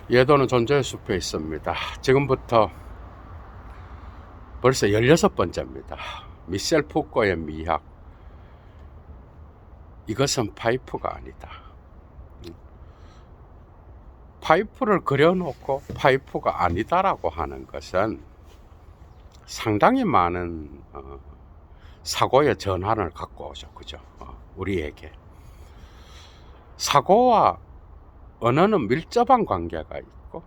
예도는 존재의 숲에 있습니다. 지금부터 벌써 16번째입니다. 미셸 푸코의 미학. 이것은 파이프가 아니다. 파이프를 그려놓고 파이프가 아니다라고 하는 것은 상당히 많은 사고의 전환을 갖고 오죠. 그죠? 우리에게. 사고와 언어는 밀접한 관계가 있고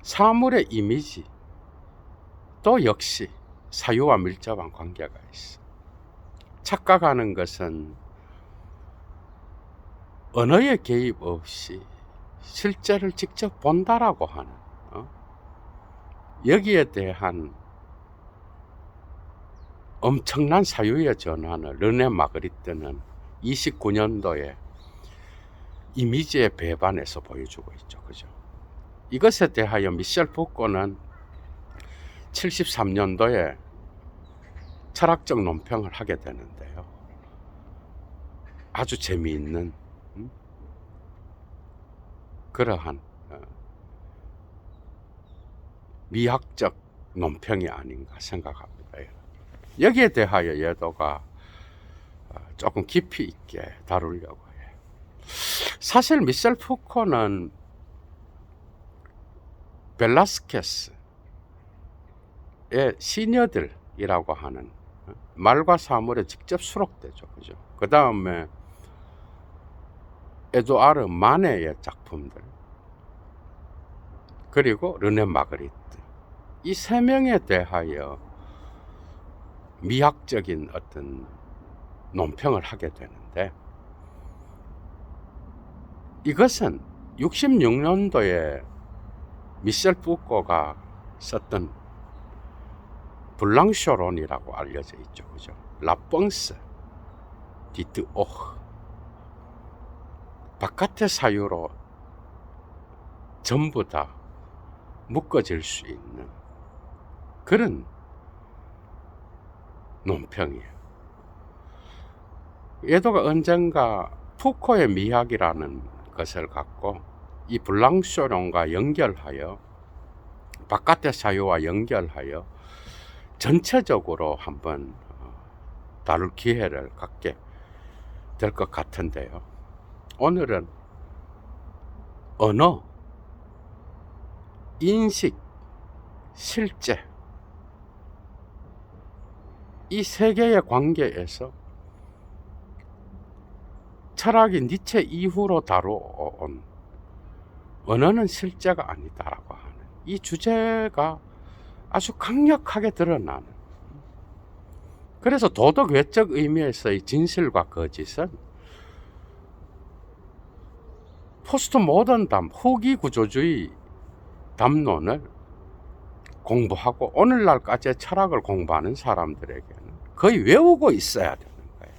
사물의 이미지 또 역시 사유와 밀접한 관계가 있어. 착각하는 것은 언어의 개입 없이 실제를 직접 본다라고 하는 여기에 대한 엄청난 사유의 전환을 르네 마그리트는 29년도에 이미지의 배반에서 보여주고 있죠. 그죠? 이것에 대하여 미셸 푸코는 73년도에 철학적 논평을 하게 되는데요. 아주 재미있는 그러한 미학적 논평이 아닌가 생각합니다. 여기에 대하여 예도가 조금 깊이 있게 다루려고 해요. 사실 미셸 푸코는 벨라스케스의 시녀들이라고 하는 말과 사물에 직접 수록되죠. 그죠? 그 다음에 에두아르 마네의 작품들, 그리고 르네 마그리트, 이 세 명에 대하여 미학적인 어떤 논평을 하게 되는데, 이것은 66년도에 미셸 푸코가 썼던 블랑쇼론이라고 알려져 있죠. 그죠? 라펑스 디트오흐, 바깥의 사유로 전부 다 묶어질 수 있는 그런 논평이에요. 예도가 언젠가 푸코의 미학이라는 것을 갖고 이 블랑쇼론과 연결하여 바깥의 사유와 연결하여 전체적으로 한번 다룰 기회를 갖게 될 것 같은데요. 오늘은 언어, 인식, 실제, 이 세 개의 관계에서 철학이 니체 이후로 다뤄온 언어는 실제가 아니다라고 하는 이 주제가 아주 강력하게 드러나는, 그래서 도덕 외적 의미에서의 진실과 거짓은 포스트 모던 후기 구조주의 담론을 공부하고 오늘날까지의 철학을 공부하는 사람들에게는 거의 외우고 있어야 되는 거예요.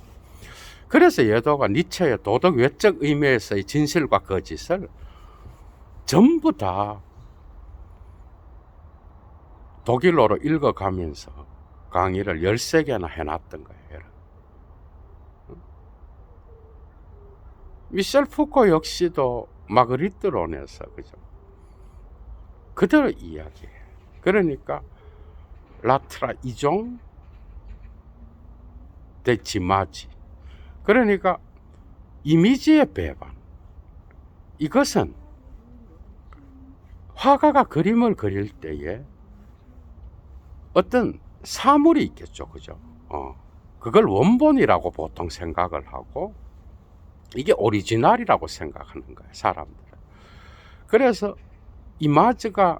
그래서 예도가 니체의 도덕 외적 의미에서의 진실과 거짓을 전부 다 독일어로 읽어가면서 강의를 13개나 해놨던 거예요. 미셸 푸코 역시도 마그리트론에서 그죠? 그대로 이야기해요. 그러니까 라트라 이종 데 지마지, 그러니까 이미지의 배반. 이것은 화가가 그림을 그릴 때에 어떤 사물이 있겠죠. 그죠? 그걸 원본이라고 보통 생각을 하고 이게 오리지널이라고 생각하는 거예요, 사람들은. 그래서 이마지가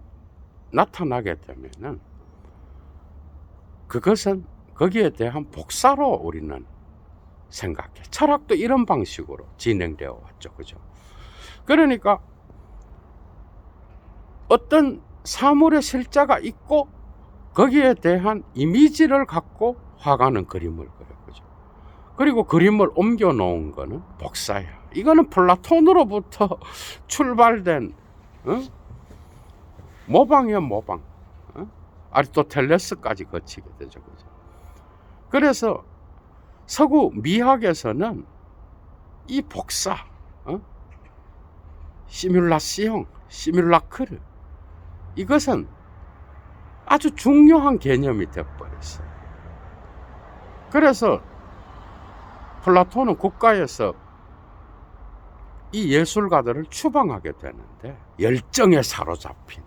나타나게 되면은 그것은 거기에 대한 복사로 우리는 생각해. 철학도 이런 방식으로 진행되어 왔죠. 그죠? 그러니까 어떤 사물의 실제가 있고 거기에 대한 이미지를 갖고 화가는 그림을 그려. 그죠? 그리고 그림을 옮겨 놓은 거는 복사야. 이거는 플라톤으로부터 출발된 모방이야, 모방. 아리스토텔레스까지 거치게 되죠. 그죠? 그래서 서구 미학에서는 이 복사, 시뮬라시옹, 시뮬라크르, 이것은 아주 중요한 개념이 되어버렸어요. 그래서 플라톤은 국가에서 이 예술가들을 추방하게 되는데, 열정에 사로잡힌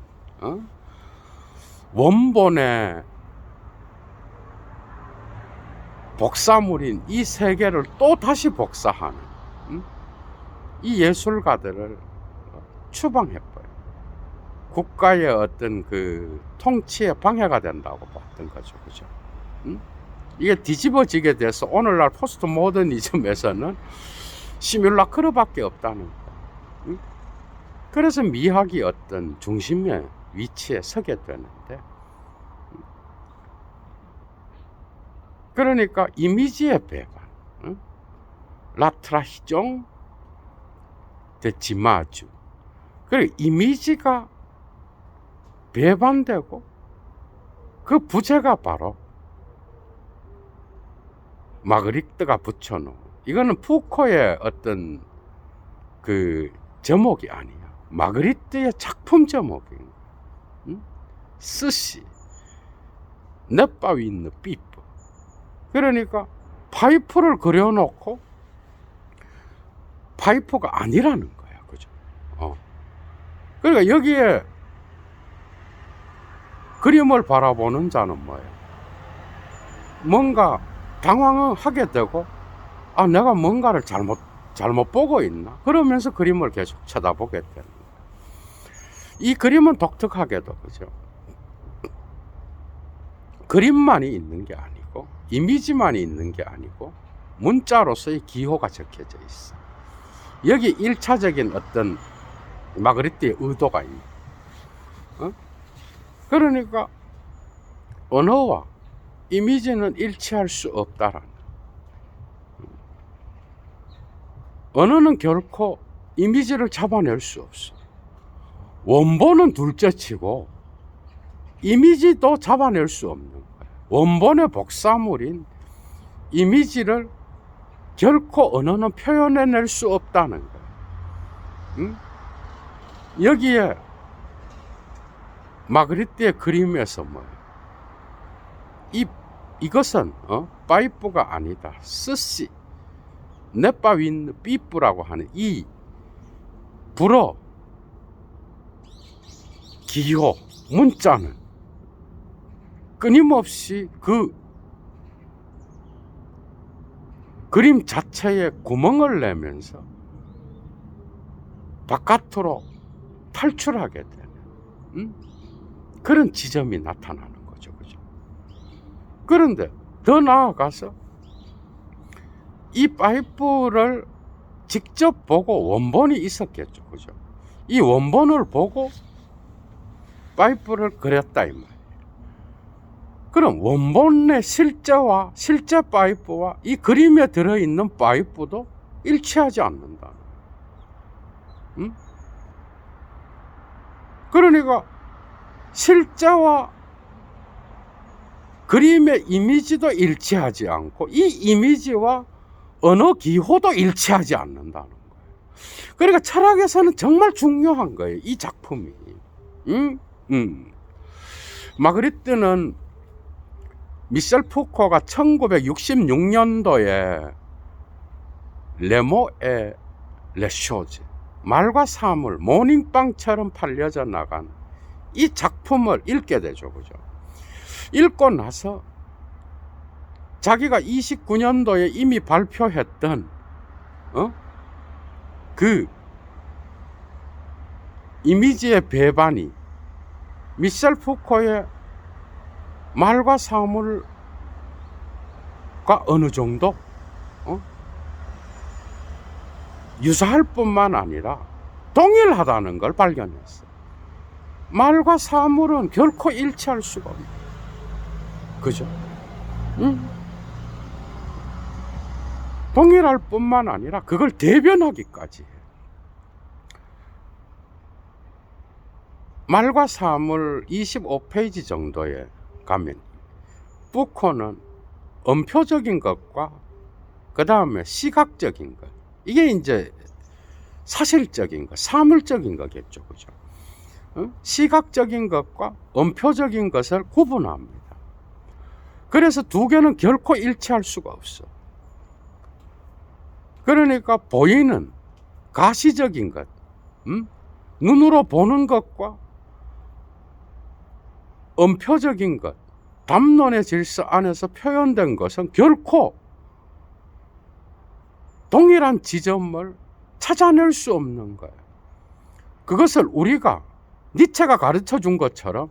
원본의 복사물인 이 세계를 또 다시 복사하는 이 예술가들을 추방해버려요. 국가의 어떤 그 통치에 방해가 된다고 봤던 거죠. 그죠? 이게 뒤집어지게 돼서 오늘날 포스트 모더니즘에서는 시뮬라크르밖에 없다는 거. 그래서 미학이 어떤 중심의 위치에 서게 되는데, 그러니까 이미지의 배반, 라트라히종 데지마주, 그리고 이미지가 배반되고 그 부제가 바로 마그리트가 붙여놓은, 이거는 푸코의 어떤 그 제목이 아니야. 마그리트의 작품 제목인 스시 네빠위는 삐뿌. 그러니까 파이프를 그려놓고 파이프가 아니라는 거야. 그죠? 그러니까 여기에 그림을 바라보는 자는 뭐예요? 뭔가 당황을 하게 되고, 내가 뭔가를 잘못 보고 있나? 그러면서 그림을 계속 쳐다보게 되는 거예요. 이 그림은 독특하게도, 그죠? 그림만이 있는 게 아니고, 이미지만이 있는 게 아니고, 문자로서의 기호가 적혀져 있어. 여기 1차적인 어떤 마그리트의 의도가 있는. 그러니까 언어와 이미지는 일치할 수 없다라는. 언어는 결코 이미지를 잡아낼 수 없어. 원본은 둘째치고 이미지도 잡아낼 수 없는 거야. 원본의 복사물인 이미지를 결코 언어는 표현해낼 수 없다는 거야. 여기에 마그리트의 그림에서 뭐예요? 이것은 파이프가 아니다. 스시 네빠윈 삐뿌라고 하는 이 불어 기호 문자는 끊임없이 그 그림 자체에 구멍을 내면서 바깥으로 탈출하게 되는 그런 지점이 나타나는 거죠. 그죠? 그런데 더 나아가서 이 파이프를 직접 보고 원본이 있었겠죠. 그죠? 이 원본을 보고 파이프를 그렸다 이 말이에요. 그럼 원본의 실제와 실제 파이프와 이 그림에 들어있는 파이프도 일치하지 않는다. 그러니까 실제와 그림의 이미지도 일치하지 않고 이 이미지와 언어 기호도 일치하지 않는다는 거예요. 그러니까 철학에서는 정말 중요한 거예요. 이 작품이. 마그리트는 미셸 푸코가 1966년도에 레모에 레쇼즈, 말과 사물, 모닝빵처럼 팔려져 나간 이 작품을 읽게 되죠. 그죠? 읽고 나서 자기가 29년도에 이미 발표했던 그 이미지의 배반이 미셸 푸코의 말과 사물과 어느 정도 유사할 뿐만 아니라 동일하다는 걸 발견했어요. 말과 사물은 결코 일치할 수가 없는. 그죠? 동일할 뿐만 아니라 그걸 대변하기까지 해요. 말과 사물 25페이지 정도에 가면 푸코는 음표적인 것과 그 다음에 시각적인 것, 이게 이제 사실적인 것, 사물적인 거겠죠. 그죠? 시각적인 것과 음표적인 것을 구분합니다. 그래서 두 개는 결코 일치할 수가 없어. 그러니까 보이는 가시적인 것, 눈으로 보는 것과 음표적인 것, 담론의 질서 안에서 표현된 것은 결코 동일한 지점을 찾아낼 수 없는 거예요. 그것을 우리가 니체가 가르쳐 준 것처럼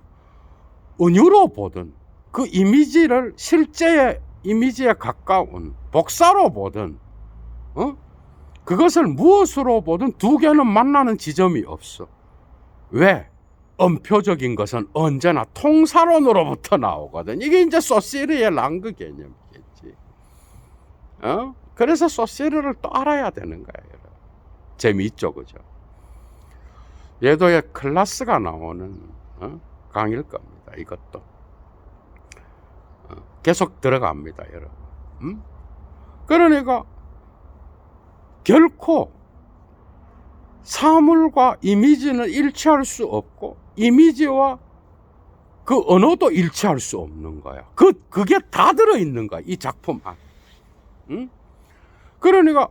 은유로 보든 그 이미지를 실제의 이미지에 가까운 복사로 보든 그것을 무엇으로 보든 두 개는 만나는 지점이 없어. 왜? 음표적인 것은 언제나 통사론으로부터 나오거든. 이게 이제 소시르의 랑그 개념이겠지. 그래서 소시르를 또 알아야 되는 거예요. 재미있죠, 그죠? 예도의 클래스가 나오는 강의일 겁니다. 이것도 계속 들어갑니다, 여러분. 그러니까 결코 사물과 이미지는 일치할 수 없고 이미지와 그 언어도 일치할 수 없는 거야. 그게 다 들어있는 거야, 이 작품 안에. 그러니까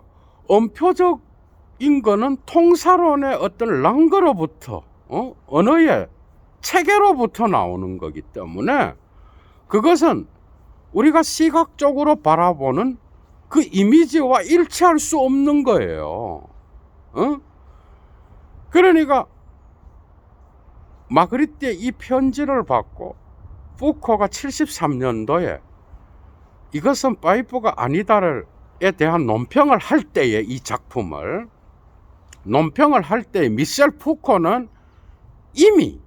음표적인 거는 통사론의 어떤 랑거로부터 언어의 체계로부터 나오는 거기 때문에 그것은 우리가 시각적으로 바라보는 그 이미지와 일치할 수 없는 거예요. 그러니까 마그리트의 이 편지를 받고 푸코가 73년도에 이것은 파이프가 아니다에 대한 논평을 할 때에 이 작품을 논평을 할 때 미셸 푸코는 이미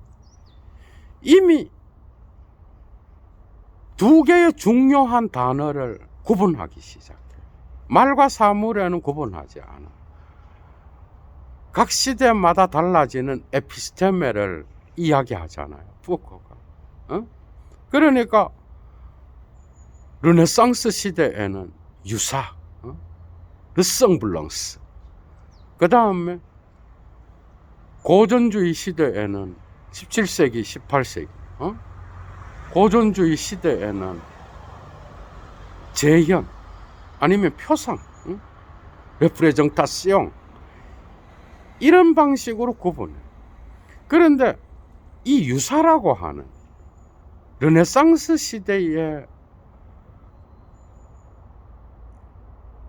두 개의 중요한 단어를 구분하기 시작해요. 말과 사물에는 구분하지 않아. 각 시대마다 달라지는 에피스테메를 이야기하잖아요, 푸코가. 그러니까 르네상스 시대에는 유사, 르성블랑스. 그 다음에 고전주의 시대에는 17세기, 18세기, 고전주의 시대에는 재현 아니면 표상, 레프레정타시옹 이런 방식으로 구분해. 그런데 이 유사라고 하는 르네상스 시대의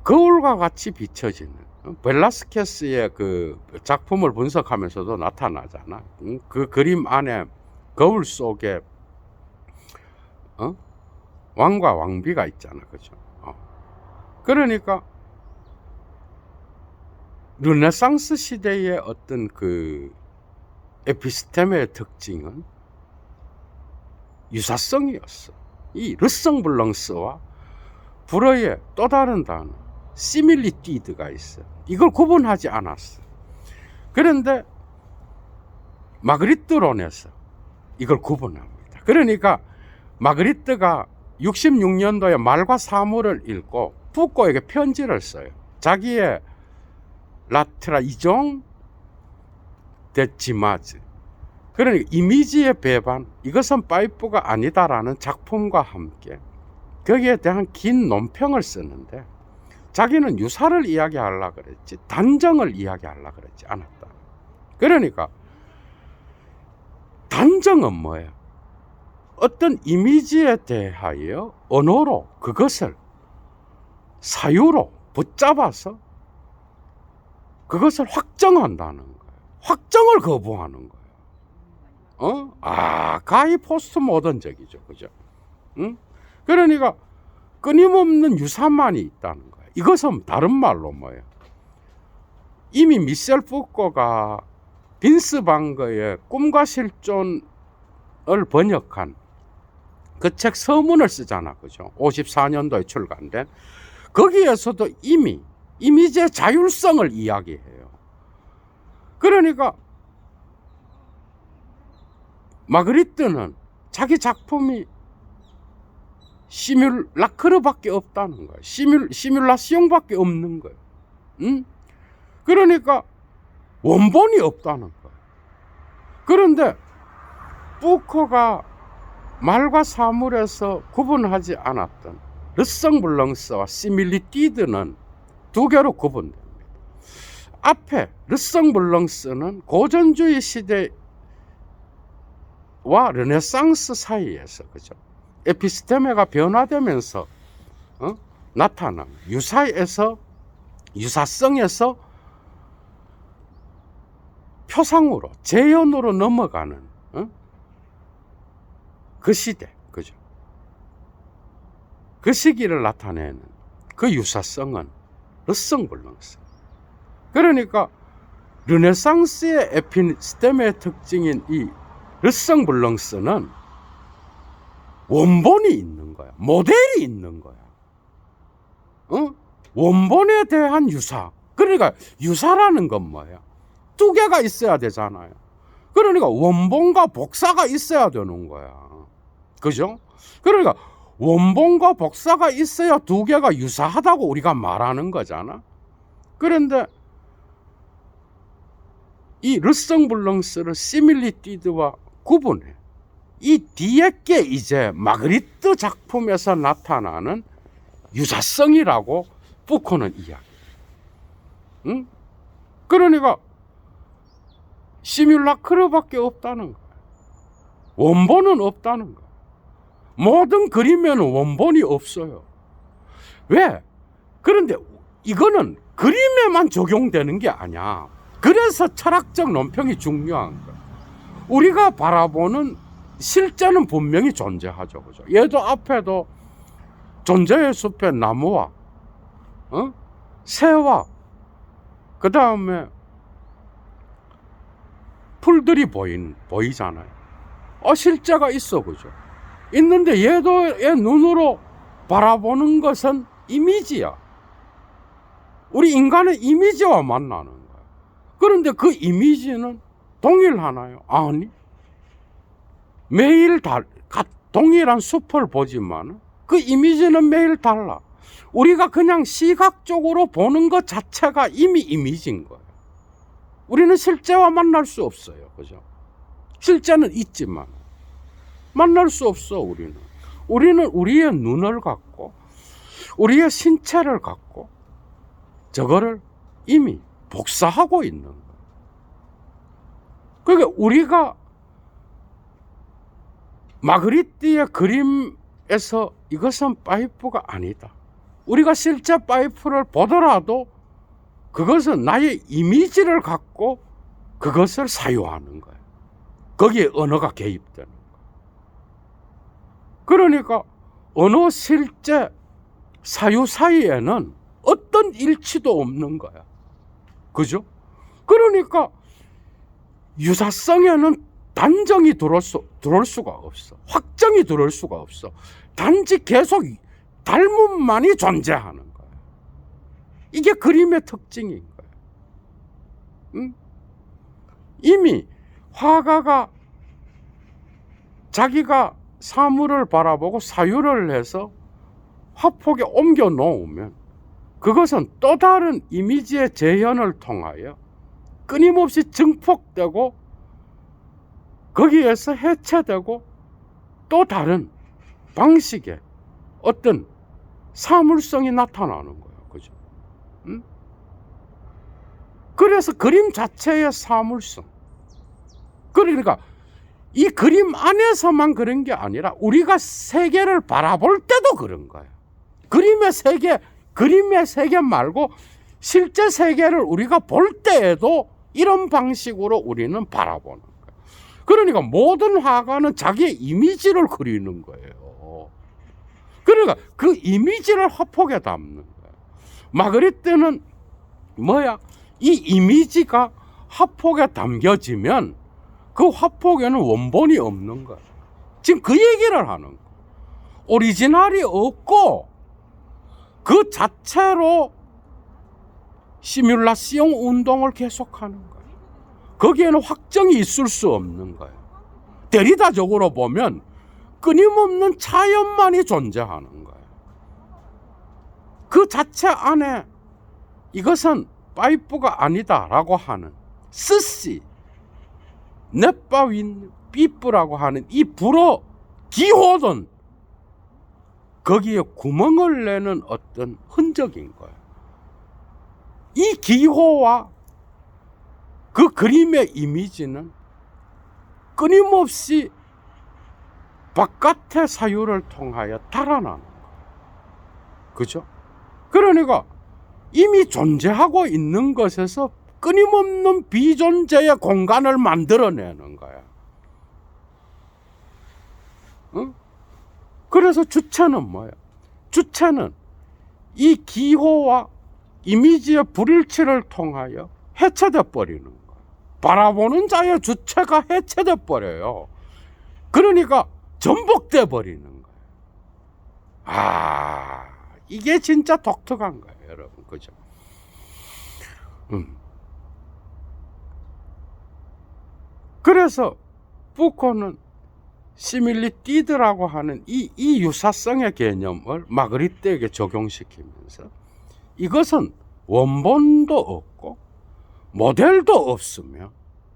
거울과 같이 비춰지는 벨라스케스의 그 작품을 분석하면서도 나타나잖아. 그 그림 안에 거울 속에 왕과 왕비가 있잖아, 그죠? 그러니까 르네상스 시대의 어떤 그 에피스테메의 특징은 유사성이었어. 이 르성블랑스와 불어의 또 다른 단어 시밀리티드가 있어. 이걸 구분하지 않았어. 그런데 마그리트론에서 이걸 구분합니다. 그러니까 마그리트가 66년도에 말과 사물을 읽고 푸코에게 편지를 써요. 자기의 라트라이종 데치마즈, 그러니까 이미지의 배반, 이것은 파이프가 아니다라는 작품과 함께 거기에 대한 긴 논평을 쓰는데 자기는 유사를 이야기하려고 그랬지 단정을 이야기하려고 그랬지 않았다. 그러니까 단정은 뭐예요? 어떤 이미지에 대하여 언어로 그것을 사유로 붙잡아서 그것을 확정한다는 거예요. 확정을 거부하는 거예요. 가히 포스트 모던적이죠, 그죠? 그러니까 끊임없는 유사만이 있다는 거예요. 이것은 다른 말로 뭐예요? 이미 미셸 푸코가 빈스 방거의 꿈과 실존을 번역한 그 책 서문을 쓰잖아, 그죠? 54년도에 출간된. 거기에서도 이미 이미지의 자율성을 이야기해요. 그러니까 마그리트는 자기 작품이 시뮬라크르밖에 없다는 거예요. 시뮬라시옹밖에 없는 거예요. 그러니까 원본이 없다는 거예요. 그런데 푸코가 말과 사물에서 구분하지 않았던 르성블랑스와 시밀리티드는 두 개로 구분됩니다. 앞에 르성블랑스는 고전주의 시대와 르네상스 사이에서, 그죠? 에피스테메가 변화되면서 나타난 유사성에서 표상으로, 재현으로 넘어가는 그 시대, 그죠? 그 시기를 나타내는 그 유사성은 르성블랑스. 그러니까 르네상스의 에피스테메의 특징인 이 르성블랑스는 원본이 있는 거야. 모델이 있는 거야. 원본에 대한 유사. 그러니까 유사라는 건 뭐야? 두 개가 있어야 되잖아요. 그러니까 원본과 복사가 있어야 되는 거야. 그죠? 그러니까 원본과 복사가 있어야 두 개가 유사하다고 우리가 말하는 거잖아. 그런데 이 르성블랑스를 시밀리티드와 구분해. 이 뒤에 게 이제 마그리트 작품에서 나타나는 유사성이라고 푸코는 이야기해. 응? 그러니까 시뮬라크르밖에 없다는 거야. 원본은 없다는 거야. 모든 그림에는 원본이 없어요. 왜? 그런데 이거는 그림에만 적용되는 게 아니야. 그래서 철학적 논평이 중요한 거야. 우리가 바라보는 실제는 분명히 존재하죠. 그죠? 얘도 앞에도 존재의 숲에 나무와 새와 그 다음에 풀들이 보이잖아요. 실제가 있어. 그죠? 있는데 얘도 얘 눈으로 바라보는 것은 이미지야. 우리 인간의 이미지와 만나는 거야. 그런데 그 이미지는 동일하나요? 아니. 매일 동일한 숲을 보지만 그 이미지는 매일 달라. 우리가 그냥 시각적으로 보는 것 자체가 이미 이미지인 거예요. 우리는 실제와 만날 수 없어요. 그죠? 실제는 있지만 만날 수 없어. 우리는 우리의 눈을 갖고 우리의 신체를 갖고 저거를 이미 복사하고 있는 거예요. 그러니까 우리가 마그리트의 그림에서 이것은 파이프가 아니다. 우리가 실제 파이프를 보더라도 그것은 나의 이미지를 갖고 그것을 사유하는 거예요. 거기에 언어가 개입되는 거예요. 그러니까 언어 실제 사유 사이에는 어떤 일치도 없는 거야. 그죠? 그러니까 유사성에는 단정이 들어올 수가 없어. 확정이 들어올 수가 없어. 단지 계속 닮음만이 존재하는 거야. 이게 그림의 특징인 거야. 응? 이미 화가가 자기가 사물을 바라보고 사유를 해서 화폭에 옮겨 놓으면 그것은 또 다른 이미지의 재현을 통하여 끊임없이 증폭되고 거기에서 해체되고 또 다른 방식의 어떤 사물성이 나타나는 거예요. 그죠? 응? 그래서 그림 자체의 사물성. 그러니까 이 그림 안에서만 그런 게 아니라 우리가 세계를 바라볼 때도 그런 거예요. 그림의 세계 말고 실제 세계를 우리가 볼 때에도 이런 방식으로 우리는 바라보는 거예요. 그러니까 모든 화가는 자기의 이미지를 그리는 거예요. 그러니까 그 이미지를 화폭에 담는 거예요. 마그리트는 뭐야? 이 이미지가 화폭에 담겨지면 그 화폭에는 원본이 없는 거예요. 지금 그 얘기를 하는 거예요. 오리지널이 없고 그 자체로 시뮬라시옹 운동을 계속하는 거예요. 거기에는 확정이 있을 수 없는 거예요. 데리다적으로 보면 끊임없는 차연만이 존재하는 거예요. 그 자체 안에 이것은 파이프가 아니다라고 하는 스시, 넷바윈 삐뿌라고 하는 이 불어 기호는 거기에 구멍을 내는 어떤 흔적인 거예요. 이 기호와 그 그림의 이미지는 끊임없이 바깥의 사유를 통하여 달아나는 거예요. 그죠? 그러니까 이미 존재하고 있는 것에서 끊임없는 비존재의 공간을 만들어내는 거야. 응? 그래서 주체는 뭐야? 주체는 이 기호와 이미지의 불일치를 통하여 해체돼 버리는 거야. 바라보는 자의 주체가 해체돼 버려요. 그러니까 전복돼 버리는 거야. 이게 진짜 독특한 거예요, 여러분. 그죠? 그래서 푸코는 시밀리티드라고 하는 이 유사성의 개념을 마그리트에게 적용시키면서 이것은 원본도 없고 모델도 없으며,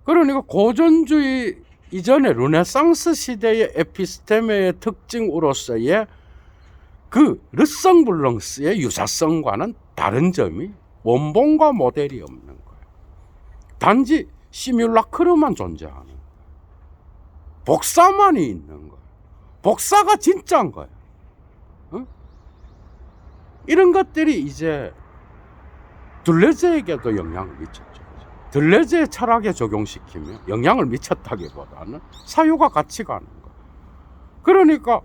그러니까 고전주의 이전의 르네상스 시대의 에피스테메의 특징으로서의 그 르성블랑스의 유사성과는 다른 점이 원본과 모델이 없는 거예요. 단지 시뮬라크르만 존재하는 거예요. 복사만이 있는 거예요. 복사가 진짜인 거예요. 응? 이런 것들이 이제 들레즈에게도 영향을 미쳤죠. 들레즈의 철학에 적용시키면 영향을 미쳤다기보다는 사유가 같이 가는 거예요. 그러니까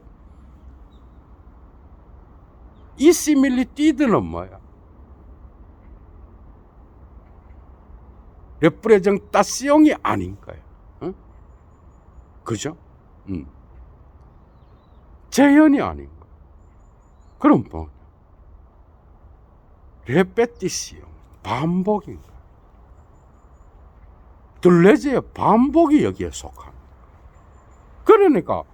이 시밀리티드는 뭐야? 레프레젠타시옹이 아닌 거예요. 응? 그죠? 재현이 아닌 거예요. 그럼 뭐? 레페티시옹, 반복인 거예요. 들레즈의 반복이 여기에 속하는 거예요. 그러니까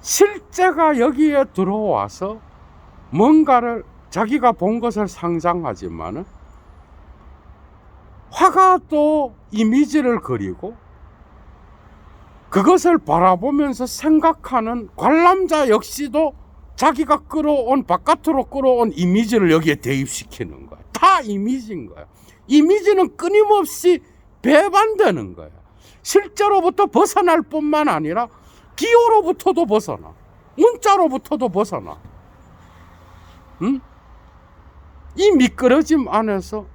실제가 여기에 들어와서 뭔가를 자기가 본 것을 상상하지만은 화가도 이미지를 그리고 그것을 바라보면서 생각하는 관람자 역시도 자기가 바깥으로 끌어온 이미지를 여기에 대입시키는 거야. 다 이미지인 거야. 이미지는 끊임없이 배반되는 거야. 실제로부터 벗어날 뿐만 아니라 기호로부터도 벗어나, 문자로부터도 벗어나. 응? 이 미끄러짐 안에서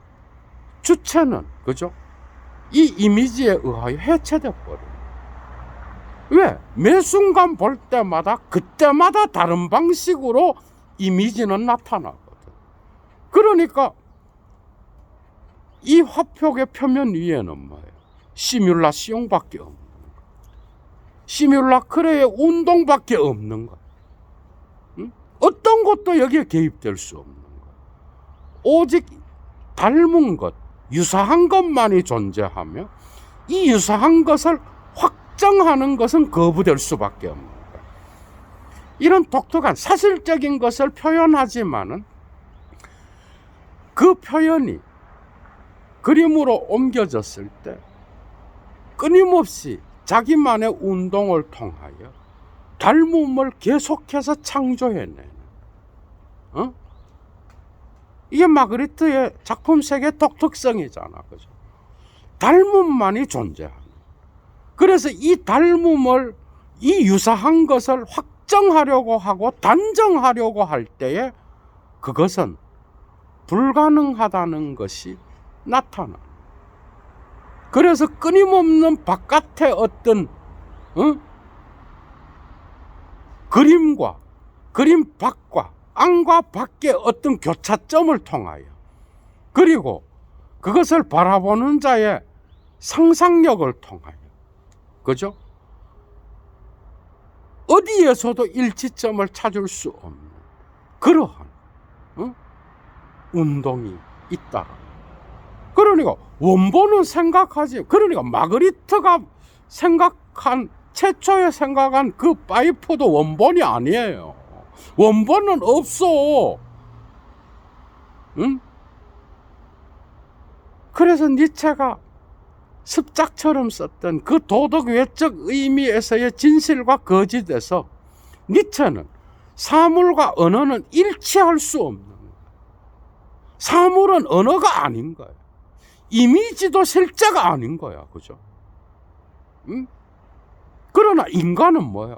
주체는, 그죠? 이 이미지에 의하여 해체돼 버려요. 왜? 매 순간 볼 때마다 그때마다 다른 방식으로 이미지는 나타나거든. 그러니까 이 화폭의 표면 위에는 뭐예요? 시뮬라시옹밖에 없는 거예요. 시뮬라크레의 운동밖에 없는 거예요. 응? 어떤 것도 여기에 개입될 수 없는 거예요. 오직 닮은 것, 유사한 것만이 존재하며 이 유사한 것을 확정하는 것은 거부될 수밖에 없는 거예요. 이런 독특한 사실적인 것을 표현하지만은 그 표현이 그림으로 옮겨졌을 때 끊임없이 자기만의 운동을 통하여 닮음을 계속해서 창조해내는, 이게 마그리트의 작품 세계의 독특성이잖아, 그죠? 닮음만이 존재하는. 그래서 이 닮음을, 이 유사한 것을 확정하려고 하고 단정하려고 할 때에 그것은 불가능하다는 것이 나타나. 그래서 끊임없는 바깥의 어떤 그림과 그림 밖과 안과 밖의 어떤 교차점을 통하여, 그리고 그것을 바라보는 자의 상상력을 통하여, 그죠? 어디에서도 일치점을 찾을 수 없는 그러한 운동이 있다. 그러니까 원본은 생각하지, 그러니까 마그리트가 최초에 생각한 그 파이프도 원본이 아니에요. 원본은 없어. 응? 그래서 니체가 습작처럼 썼던 그 도덕 외적 의미에서의 진실과 거짓에서 니체는 사물과 언어는 일치할 수 없는 거예요. 사물은 언어가 아닌 거예요. 이미지도 실제가 아닌 거야. 그죠? 응? 그러나 인간은 뭐야?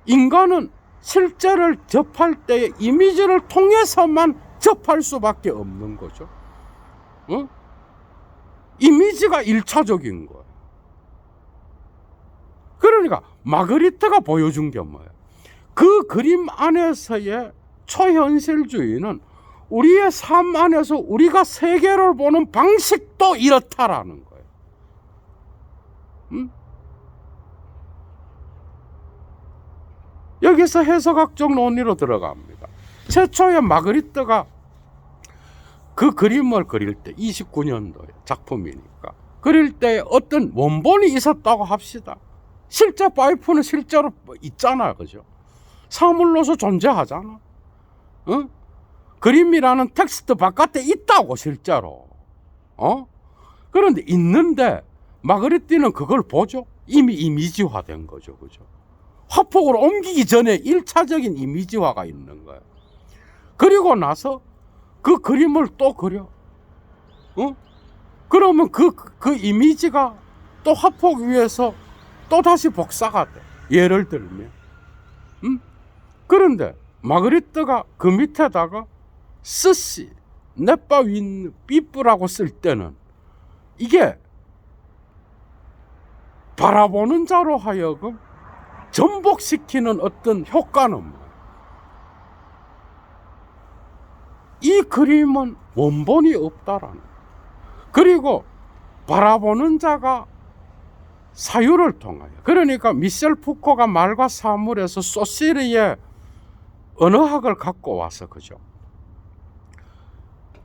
인간은 실제를 접할 때의 이미지를 통해서만 접할 수밖에 없는 거죠. 응? 이미지가 1차적인 거예요. 그러니까 마그리트가 보여준 게 뭐예요? 그 그림 안에서의 초현실주의는 우리의 삶 안에서 우리가 세계를 보는 방식도 이렇다라는 거예요. 응? 여기서 해석학적 논의로 들어갑니다. 최초의 마그리트가 그 그림을 그릴 때 29년도에 작품이니까 그릴 때 어떤 원본이 있었다고 합시다. 실제 파이프는 실제로 있잖아. 그죠? 사물로서 존재하잖아. 어? 그림이라는 텍스트 바깥에 있다고 실제로. 그런데 있는데 마그리트는 그걸 보죠. 이미 이미지화된 거죠. 그죠? 화폭으로 옮기기 전에 1차적인 이미지화가 있는 거예요. 그리고 나서 그 그림을 또 그려. 그러면 그 이미지가 또 화폭 위에서 또 다시 복사가 돼. 예를 들면. 그런데 마그리트가 그 밑에다가 스시, 네빠윈, 삐뿌라고 쓸 때는 이게 바라보는 자로 하여금 전복시키는 어떤 효과는 뭐예요? 이 그림은 원본이 없다라는 거예요. 그리고 바라보는 자가 사유를 통하여, 그러니까 미셸 푸코가 말과 사물에서 소시르의 언어학을 갖고 와서, 그죠?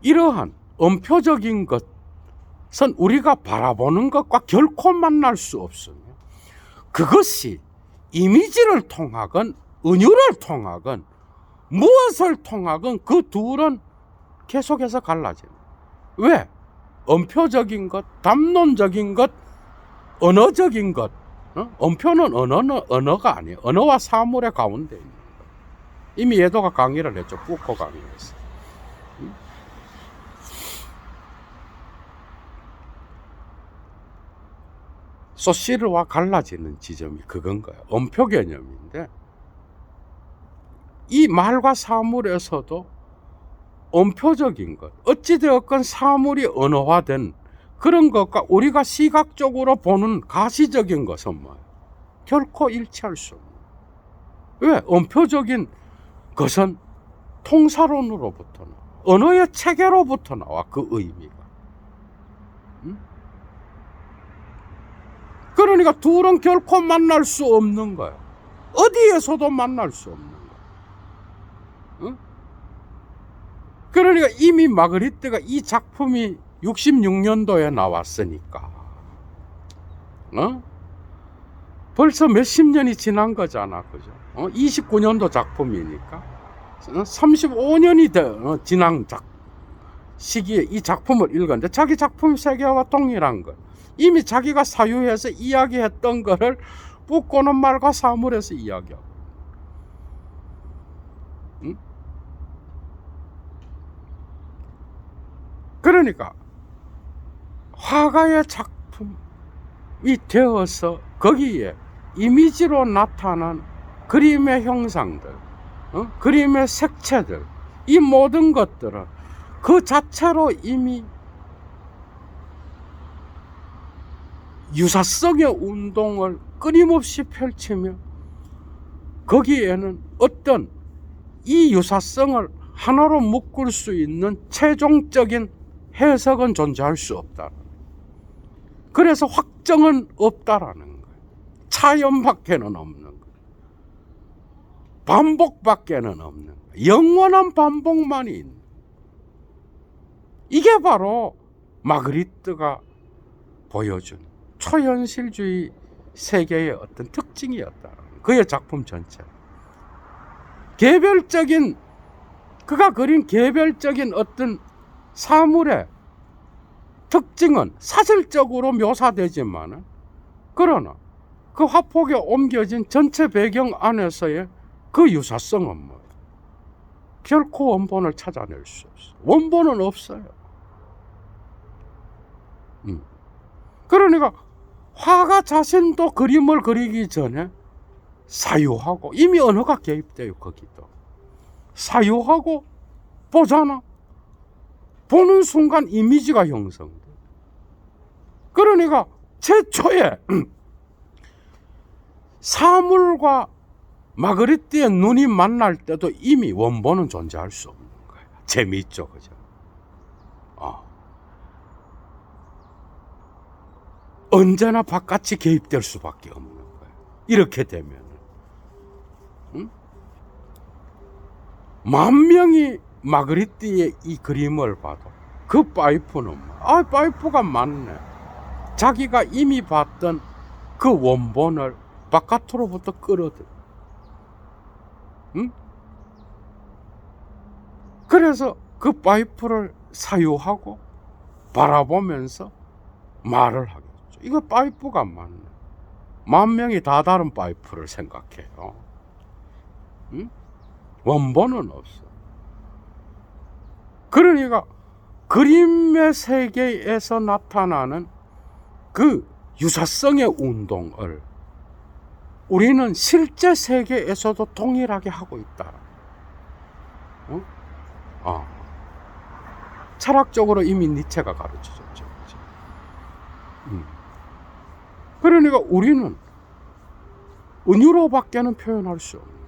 이러한 음표적인 것은 우리가 바라보는 것과 결코 만날 수 없으며, 그것이 이미지를 통하건 은유를 통하건 무엇을 통하건 그 둘은 계속해서 갈라져요. 왜? 음표적인 것, 담론적인 것, 언어적인 것. 음표는 언어가 아니에요. 언어와 사물의 가운데 있는 거예요. 이미 예도가 강의를 했죠. 푸코 강의에서. 소시르와 갈라지는 지점이 그건 거예요. 음표 개념인데, 이 말과 사물에서도 음표적인 것, 어찌되었건 사물이 언어화된 그런 것과 우리가 시각적으로 보는 가시적인 것은 뭐예요? 결코 일치할 수 없는. 왜? 음표적인 것은 통사론으로부터 나와. 언어의 체계로부터 나와, 그 의미가. 그러니까 둘은 결코 만날 수 없는 거예요. 어디에서도 만날 수 없는 거예요. 그러니까 이미 마그리트가 이 작품이 66년도에 나왔으니까 벌써 몇십 년이 지난 거잖아. 그죠? 29년도 작품이니까 35년이 지난 시기에 이 작품을 읽었는데, 자기 작품 세계와 동일한 것, 이미 자기가 사유해서 이야기했던 거를 푸코는 말과 사물에서 이야기하고. 그러니까 화가의 작품이 되어서 거기에 이미지로 나타난 그림의 형상들, 그림의 색채들, 이 모든 것들은 그 자체로 이미 유사성의 운동을 끊임없이 펼치며, 거기에는 어떤 이 유사성을 하나로 묶을 수 있는 최종적인 해석은 존재할 수 없다. 그래서 확정은 없다라는 거예요. 차연밖에는 없는 거예요. 반복밖에는 없는 거예요. 영원한 반복만이 있는 거예요. 이게 바로 마그리트가 보여준 초현실주의 세계의 어떤 특징이었다. 그의 작품 전체. 그가 그린 개별적인 어떤 사물의 특징은 사실적으로 묘사되지만은, 그러나 그 화폭에 옮겨진 전체 배경 안에서의 그 유사성은 뭐예요? 결코 원본을 찾아낼 수 없어요. 원본은 없어요. 그러니까 화가 자신도 그림을 그리기 전에 사유하고, 이미 언어가 개입돼요. 거기도 사유하고 보잖아. 보는 순간 이미지가 형성돼. 그러니까 최초에 사물과 마그리트의 눈이 만날 때도 이미 원본은 존재할 수 없는 거예요. 재미있죠, 그죠? 언제나 바깥이 개입될 수밖에 없는 거예요. 이렇게 되면 만 명이 마그리트의 이 그림을 봐도 그 파이프는 파이프가 맞네. 자기가 이미 봤던 그 원본을 바깥으로부터 끌어들. 그래서 그 파이프를 사유하고 바라보면서 말을 하겠죠. 이거 파이프가 맞네. 만 명이 다 다른 파이프를 생각해요. 원본은 없어. 그러니까 그림의 세계에서 나타나는 그 유사성의 운동을 우리는 실제 세계에서도 동일하게 하고 있다. 철학적으로 이미 니체가 가르쳐줬죠. 그러니까 우리는 은유로밖에는 표현할 수 없는.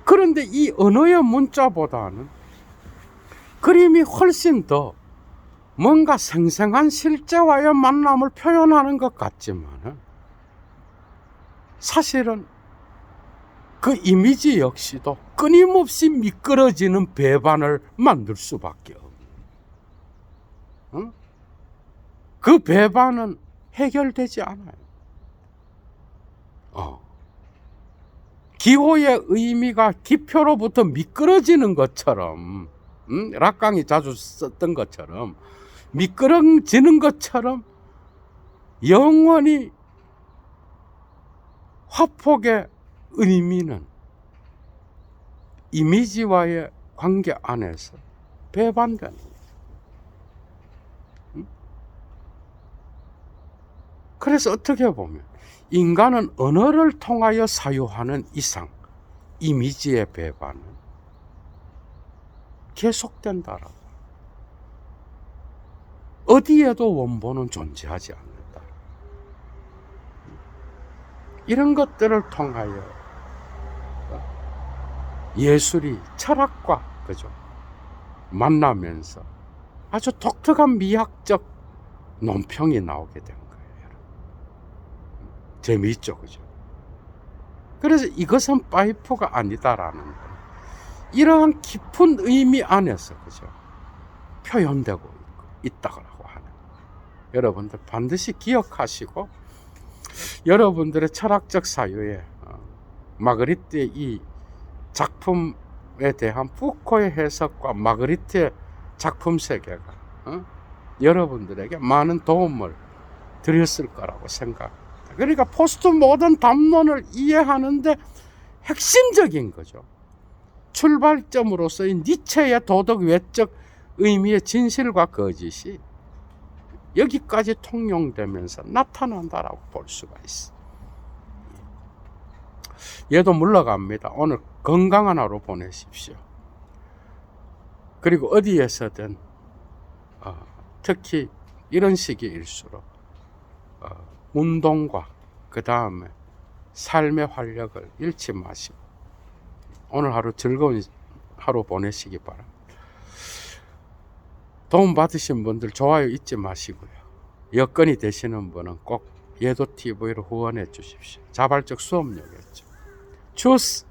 그런데 이 언어의 문자보다는 그림이 훨씬 더 뭔가 생생한 실제와의 만남을 표현하는 것 같지만은, 사실은 그 이미지 역시도 끊임없이 미끄러지는 배반을 만들 수밖에 없는. 그 배반은 해결되지 않아요. 기호의 의미가 기표로부터 미끄러지는 것처럼, 락강이 자주 썼던 것처럼 미끄러지는 것처럼 영원히 화폭의 의미는 이미지와의 관계 안에서 배반되는 거예요. 그래서 어떻게 보면 인간은 언어를 통하여 사유하는 이상 이미지의 배반은 계속된다라고. 어디에도 원본은 존재하지 않는다. 이런 것들을 통하여 예술이 철학과 그죠 만나면서 아주 독특한 미학적 논평이 나오게 된 거예요. 재미있죠, 그죠? 그래서 이것은 파이프가 아니다라는 거, 이러한 깊은 의미 안에서 그죠 표현되고 있다고 하는, 여러분들 반드시 기억하시고, 여러분들의 철학적 사유에 마그리트의 이 작품에 대한 푸코의 해석과 마그리트의 작품 세계가 여러분들에게 많은 도움을 드렸을 거라고 생각합니다. 그러니까 포스트 모던 담론을 이해하는데 핵심적인 거죠. 출발점으로서의 니체의 도덕 외적 의미의 진실과 거짓이 여기까지 통용되면서 나타난다라고 볼 수가 있어. 얘도 물러갑니다. 오늘 건강한 하루 보내십시오. 그리고 어디에서든 특히 이런 시기일수록 운동과 그 다음에 삶의 활력을 잃지 마시고 오늘 하루 즐거운 하루 보내시기 바랍니다. 도움 받으신 분들 좋아요 잊지 마시고요. 여건이 되시는 분은 꼭 예도TV를 후원해 주십시오. 자발적 수업료겠죠. 주스